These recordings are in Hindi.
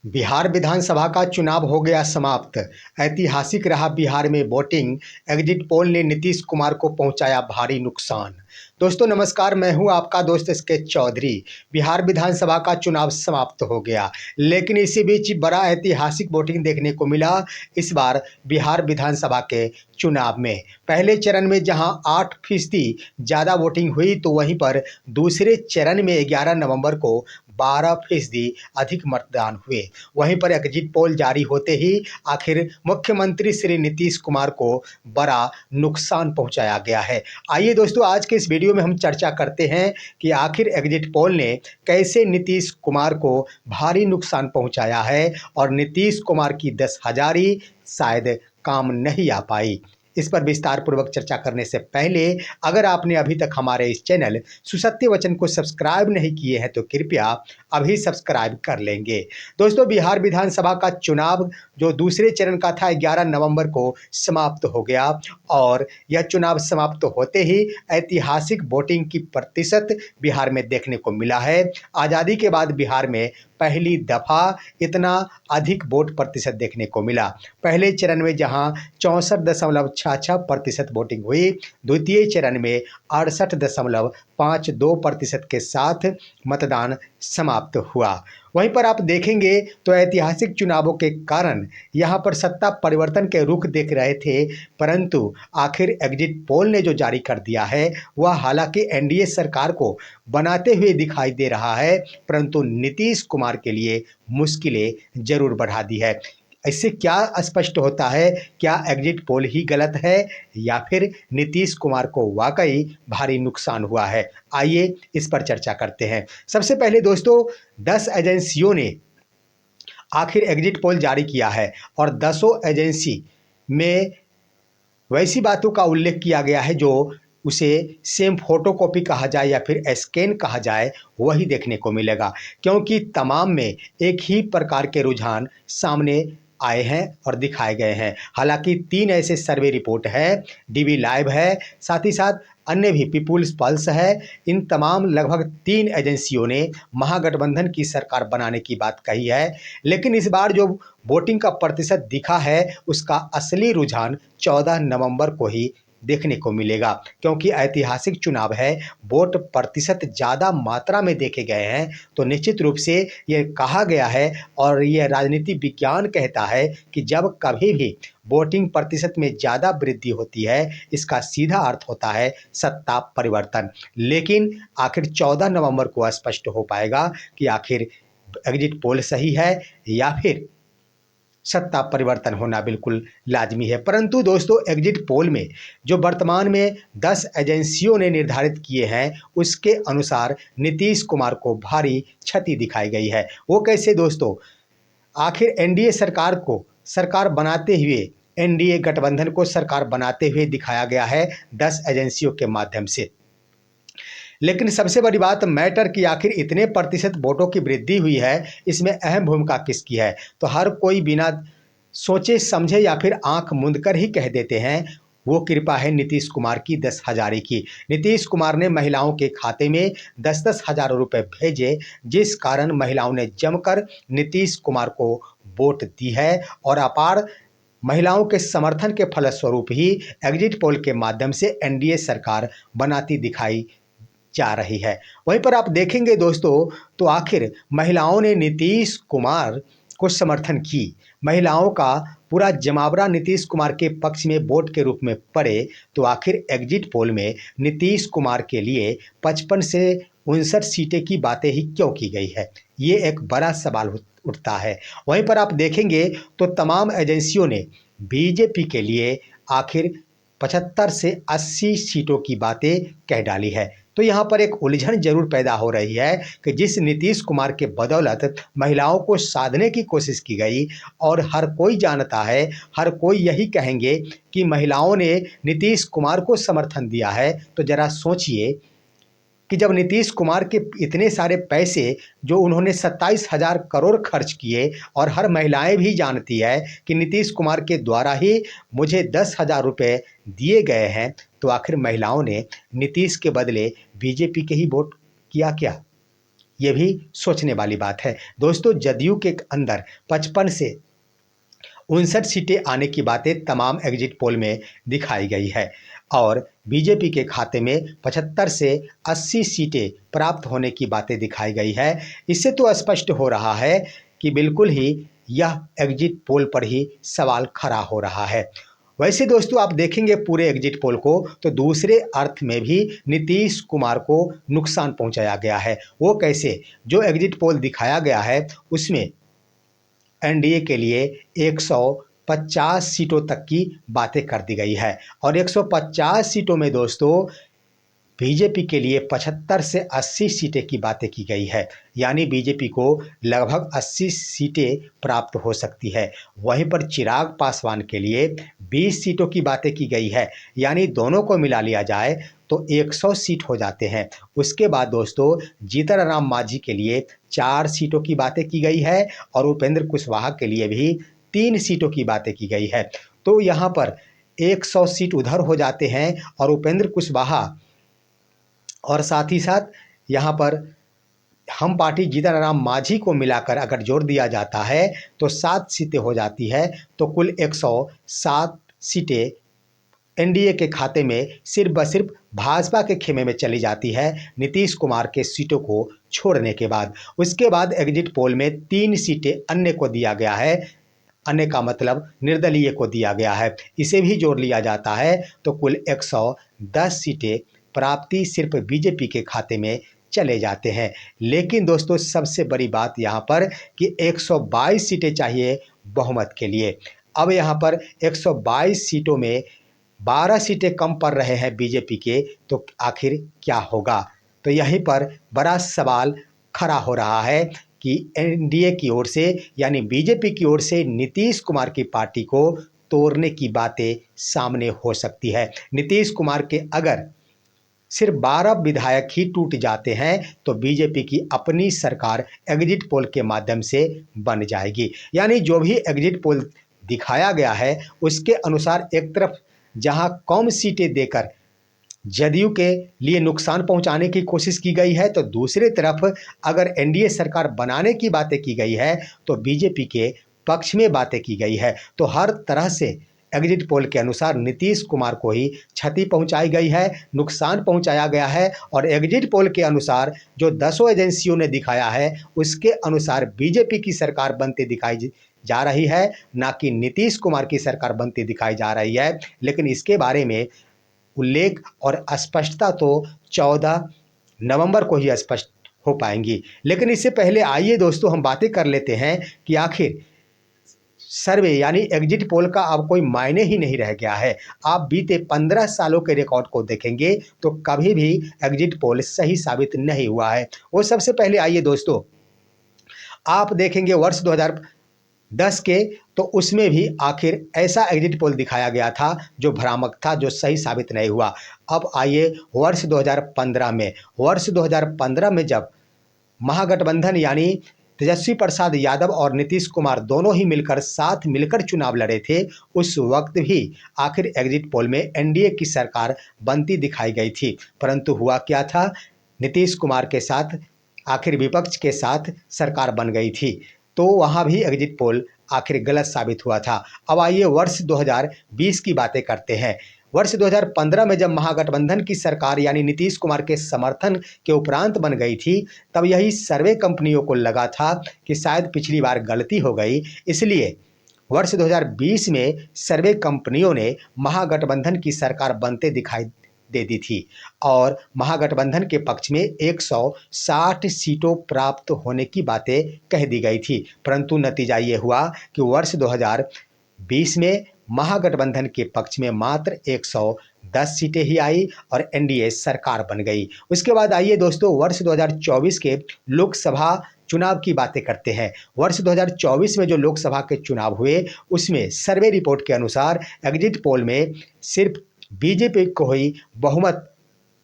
बिहार विधानसभा का चुनाव हो गया समाप्त। ऐतिहासिक रहा बिहार में वोटिंग। एग्जिट पोल ने नीतीश कुमार को पहुंचाया भारी नुकसान। दोस्तों नमस्कार, मैं हूं आपका दोस्त एसके चौधरी। बिहार विधानसभा का चुनाव समाप्त हो गया, लेकिन इसी बीच बड़ा ऐतिहासिक वोटिंग देखने को मिला इस बार बिहार विधानसभा के चुनाव में। पहले चरण में जहां 8% ज़्यादा वोटिंग हुई, तो वहीं पर दूसरे चरण में 11 नवंबर को 12% अधिक मतदान हुए। वहीं पर एग्जिट पोल जारी होते ही आखिर मुख्यमंत्री श्री नीतीश कुमार को बड़ा नुकसान पहुंचाया गया है। आइए दोस्तों, आज के इस वीडियो में हम चर्चा करते हैं कि आखिर एग्जिट पोल ने कैसे नीतीश कुमार को भारी नुकसान पहुंचाया है और नीतीश कुमार की 10 हजारी शायद काम नहीं आ पाई। इस पर विस्तार पूर्वक चर्चा करने से पहले अगर आपने अभी तक हमारे इस चैनल सुसत्य वचन को सब्सक्राइब नहीं किए हैं तो कृपया अभी सब्सक्राइब कर लेंगे। दोस्तों, बिहार विधानसभा का चुनाव जो दूसरे चरण का था 11 नवंबर को समाप्त हो गया और यह चुनाव समाप्त होते ही ऐतिहासिक वोटिंग की प्रतिशत बिहार में देखने को मिला है। आज़ादी के बाद बिहार में पहली दफ़ा इतना अधिक वोट प्रतिशत देखने को मिला। पहले चरण में जहां 64.66% वोटिंग हुई, द्वितीय चरण में 68.52% के साथ मतदान समाप्त हुआ। वहीं पर आप देखेंगे तो ऐतिहासिक चुनावों के कारण यहां पर सत्ता परिवर्तन के रुख देख रहे थे, परंतु आखिर एग्जिट पोल ने जो जारी कर दिया है वह हालांकि एनडीए सरकार को बनाते हुए दिखाई दे रहा है, परंतु नीतीश कुमार के लिए मुश्किलें जरूर बढ़ा दी है। इससे क्या स्पष्ट होता है, क्या एग्जिट पोल ही गलत है या फिर नीतीश कुमार को वाकई भारी नुकसान हुआ है? आइए इस पर चर्चा करते हैं। सबसे पहले दोस्तों, 10 एजेंसियों ने आखिर एग्जिट पोल जारी किया है और 10 एजेंसी में वैसी बातों का उल्लेख किया गया है जो उसे सेम फोटोकॉपी कहा जाए या फिर स्कैन कहा जाए, वही देखने को मिलेगा, क्योंकि तमाम में एक ही प्रकार के रुझान सामने आए हैं और दिखाए गए हैं। हालांकि 3 ऐसे सर्वे रिपोर्ट है, डीवी लाइव है, साथ ही साथ अन्य भी पीपुल्स पल्स है। इन तमाम लगभग 3 एजेंसियों ने महागठबंधन की सरकार बनाने की बात कही है, लेकिन इस बार जो वोटिंग का प्रतिशत दिखा है उसका असली रुझान 14 नवंबर को ही देखने को मिलेगा, क्योंकि ऐतिहासिक चुनाव है, वोट प्रतिशत ज़्यादा मात्रा में देखे गए हैं। तो निश्चित रूप से ये कहा गया है और ये राजनीति विज्ञान कहता है कि जब कभी भी वोटिंग प्रतिशत में ज़्यादा वृद्धि होती है, इसका सीधा अर्थ होता है सत्ता परिवर्तन। लेकिन आखिर 14 नवंबर को स्पष्ट हो पाएगा कि आखिर एग्जिट पोल सही है या फिर सत्ता परिवर्तन होना बिल्कुल लाजमी है। परंतु दोस्तों, एग्जिट पोल में जो वर्तमान में 10 एजेंसियों ने निर्धारित किए हैं उसके अनुसार नीतीश कुमार को भारी क्षति दिखाई गई है। वो कैसे दोस्तों? आखिर एनडीए सरकार को सरकार बनाते हुए, एनडीए गठबंधन को सरकार बनाते हुए दिखाया गया है 10 एजेंसियों के माध्यम से। लेकिन सबसे बड़ी बात मैटर कि आखिर इतने प्रतिशत वोटों की वृद्धि हुई है, इसमें अहम भूमिका किसकी है? तो हर कोई बिना सोचे समझे या फिर आंख मूंद कर ही कह देते हैं वो कृपा है नीतीश कुमार की 10 हजारी की। नीतीश कुमार ने महिलाओं के खाते में 10-10 हजार रुपए भेजे, जिस कारण महिलाओं ने जमकर नीतीश कुमार को वोट दी है और अपार महिलाओं के समर्थन के फलस्वरूप ही एग्जिट पोल के माध्यम से एनडीए सरकार बनाती दिखाई जा रही है। वहीं पर आप देखेंगे दोस्तों, तो आखिर महिलाओं ने नीतीश कुमार को समर्थन की, महिलाओं का पूरा जमावड़ा नीतीश कुमार के पक्ष में वोट के रूप में पड़े, तो आखिर एग्जिट पोल में नीतीश कुमार के लिए 55 से 59 सीटें की बातें ही क्यों की गई है? ये एक बड़ा सवाल उठता है। वहीं पर आप देखेंगे तो तमाम एजेंसियों ने बीजेपी के लिए आखिर 75 से 80 सीटों की बातें कह डाली है। तो यहाँ पर एक उलझन जरूर पैदा हो रही है कि जिस नीतीश कुमार के बदौलत महिलाओं को साधने की कोशिश की गई और हर कोई जानता है, हर कोई यही कहेंगे कि महिलाओं ने नीतीश कुमार को समर्थन दिया है। तो जरा सोचिए कि जब नीतीश कुमार के इतने सारे पैसे जो उन्होंने 27,000 करोड़ खर्च किए और हर महिलाएं भी जानती है कि नीतीश कुमार के द्वारा ही मुझे 10,000 रुपये दिए गए हैं, तो आखिर महिलाओं ने नीतीश के बदले बीजेपी के ही वोट किया क्या? ये भी सोचने वाली बात है। दोस्तों, जदयू के अंदर 55 से 59 सीटें आने की बातें तमाम एग्जिट पोल में दिखाई गई है और बीजेपी के खाते में 75 से 80 सीटें प्राप्त होने की बातें दिखाई गई है। इससे तो स्पष्ट हो रहा है कि बिल्कुल ही यह एग्जिट पोल पर ही सवाल खड़ा हो रहा है। वैसे दोस्तों, आप देखेंगे पूरे एग्जिट पोल को तो दूसरे अर्थ में भी नीतीश कुमार को नुकसान पहुंचाया गया है। वो कैसे? जो एग्जिट पोल दिखाया गया है उसमें एनडीए के लिए 150 सीटों तक की बातें कर दी गई है और 150 सीटों में दोस्तों बीजेपी के लिए 75 से 80 सीटें की बातें की गई है, यानी बीजेपी को लगभग 80 सीटें प्राप्त हो सकती है। वहीं पर चिराग पासवान के लिए 20 सीटों की बातें की गई है, यानी दोनों को मिला लिया जाए तो 100 सीट हो जाते हैं। उसके बाद दोस्तों जीतन राम मांझी के लिए 4 सीटों की बातें की गई है और उपेंद्र कुशवाहा के लिए भी 3 सीटों की बातें की गई है। तो यहाँ पर 100 सीट उधर हो जाते हैं और उपेंद्र कुशवाहा और साथ ही साथ यहाँ पर हम पार्टी जीतन राम मांझी को मिलाकर अगर जोड़ दिया जाता है तो 7 सीटें हो जाती है। तो कुल 107 सीटें एनडीए के खाते में सिर्फ ब सिर्फ भाजपा के खेमे में चली जाती है नीतीश कुमार के सीटों को छोड़ने के बाद। उसके बाद एग्जिट पोल में 3 सीटें अन्य को दिया गया है। अन्य का मतलब निर्दलीय को दिया गया है। इसे भी जोड़ लिया जाता है तो कुल 110 सीटें प्राप्ति सिर्फ बीजेपी के खाते में चले जाते हैं। लेकिन दोस्तों सबसे बड़ी बात यहाँ पर कि 122 सीटें चाहिए बहुमत के लिए। अब यहाँ पर 122 सीटों में 12 सीटें कम पड़ रहे हैं बीजेपी के, तो आखिर क्या होगा? तो यहीं पर बड़ा सवाल खड़ा हो रहा है कि एनडीए की ओर से यानी बीजेपी की ओर से नीतीश कुमार की पार्टी को तोड़ने की बातें सामने हो सकती है। नीतीश कुमार के अगर सिर्फ 12 विधायक ही टूट जाते हैं तो बीजेपी की अपनी सरकार एग्जिट पोल के माध्यम से बन जाएगी। यानी जो भी एग्जिट पोल दिखाया गया है उसके अनुसार एक तरफ जहां कम सीटें देकर जदयू के लिए नुकसान पहुंचाने की कोशिश की गई है, तो दूसरी तरफ अगर एनडीए सरकार बनाने की बातें की गई है तो बीजेपी के पक्ष में बातें की गई है। तो हर तरह से एग्जिट पोल के अनुसार नीतीश कुमार को ही क्षति पहुंचाई गई है, नुकसान पहुंचाया गया है और एग्जिट पोल के अनुसार जो 10 एजेंसियों ने दिखाया है उसके अनुसार बीजेपी की सरकार बनती दिखाई जा रही है, ना कि नीतीश कुमार की सरकार बनती दिखाई जा रही है। लेकिन इसके बारे में उल्लेख और स्पष्टता तो 14 नवंबर को ही स्पष्ट हो पाएंगी। लेकिन इससे पहले आइए दोस्तों हम बातें कर लेते हैं कि आखिर सर्वे यानी एग्जिट पोल का अब कोई मायने ही नहीं रह गया है। आप बीते 15 सालों के रिकॉर्ड को देखेंगे तो कभी भी एग्जिट पोल सही साबित नहीं हुआ है। वो सबसे पहले आइए दोस्तों आप देखेंगे वर्ष 2010 के, तो उसमें भी आखिर ऐसा एग्जिट पोल दिखाया गया था जो भ्रामक था, जो सही साबित नहीं हुआ। अब आइए वर्ष 2015 में, वर्ष 2015 में जब महागठबंधन यानी तेजस्वी प्रसाद यादव और नीतीश कुमार दोनों ही मिलकर साथ मिलकर चुनाव लड़े थे, उस वक्त भी आखिर एग्जिट पोल में एनडीए की सरकार बनती दिखाई गई थी। परंतु हुआ क्या था? नीतीश कुमार के साथ आखिर विपक्ष के साथ सरकार बन गई थी, तो वहाँ भी एग्जिट पोल आखिर गलत साबित हुआ था। अब आइए वर्ष 2020 की बातें करते हैं। वर्ष 2015 में जब महागठबंधन की सरकार यानी नीतीश कुमार के समर्थन के उपरांत बन गई थी, तब यही सर्वे कंपनियों को लगा था कि शायद पिछली बार गलती हो गई, इसलिए वर्ष 2020 में सर्वे कंपनियों ने महागठबंधन की सरकार बनते दिखाई दे दी थी और महागठबंधन के पक्ष में 160 सीटों प्राप्त होने की बातें कह दी गई थी। परंतु नतीजा ये हुआ कि वर्ष 2020 में महागठबंधन के पक्ष में मात्र 110 सीटें ही आई और एनडीए सरकार बन गई। उसके बाद आइए दोस्तों वर्ष 2024 के लोकसभा चुनाव की बातें करते हैं। वर्ष 2024 में जो लोकसभा के चुनाव हुए उसमें सर्वे रिपोर्ट के अनुसार एग्जिट पोल में सिर्फ बीजेपी को ही बहुमत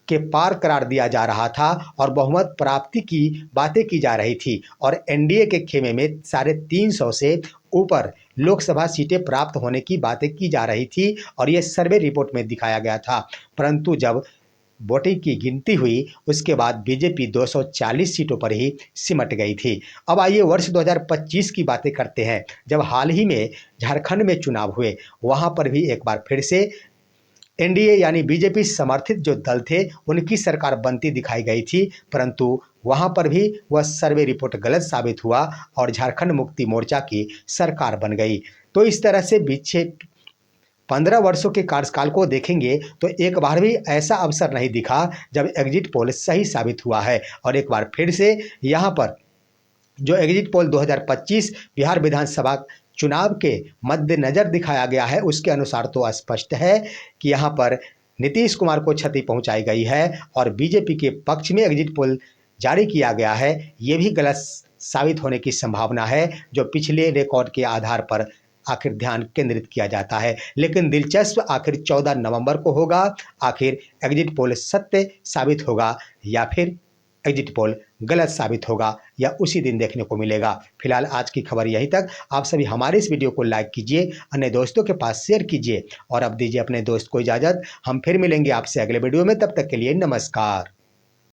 के पार करार दिया जा रहा था और बहुमत प्राप्ति की बातें की जा रही थी और एनडीए के खेमे में 350 से ऊपर लोकसभा सीटें प्राप्त होने की बातें की जा रही थी और ये सर्वे रिपोर्ट में दिखाया गया था। परंतु जब वोटिंग की गिनती हुई उसके बाद बीजेपी 240 सीटों पर ही सिमट गई थी। अब आइए वर्ष 2025 की बातें करते हैं, जब हाल ही में झारखंड में चुनाव हुए। वहां पर भी एक बार फिर से एनडीए यानी बीजेपी समर्थित जो दल थे उनकी सरकार बनती दिखाई गई थी, परंतु वहां पर भी वह सर्वे रिपोर्ट गलत साबित हुआ और झारखंड मुक्ति मोर्चा की सरकार बन गई। तो इस तरह से पीछे 15 वर्षों के कार्यकाल को देखेंगे तो एक बार भी ऐसा अवसर नहीं दिखा जब एग्जिट पोल सही साबित हुआ है। और एक बार फिर से यहाँ पर जो एग्जिट पोल 2025 बिहार विधानसभा चुनाव के मद्देनजर दिखाया गया है उसके अनुसार तो स्पष्ट है कि यहाँ पर नीतीश कुमार को क्षति पहुंचाई गई है और बीजेपी के पक्ष में एग्जिट पोल जारी किया गया है, ये भी गलत साबित होने की संभावना है, जो पिछले रिकॉर्ड के आधार पर आखिर ध्यान केंद्रित किया जाता है। लेकिन दिलचस्प आखिर 14 नवंबर को होगा, आखिर एग्जिट पोल सत्य साबित होगा या फिर एग्जिट पोल गलत साबित होगा, या उसी दिन देखने को मिलेगा। फिलहाल आज की खबर यहीं तक। आप सभी हमारे इस वीडियो को लाइक कीजिए, अन्य दोस्तों के पास शेयर कीजिए और अब दीजिए अपने दोस्त को इजाज़त। हम फिर मिलेंगे आपसे अगले वीडियो में, तब तक के लिए नमस्कार।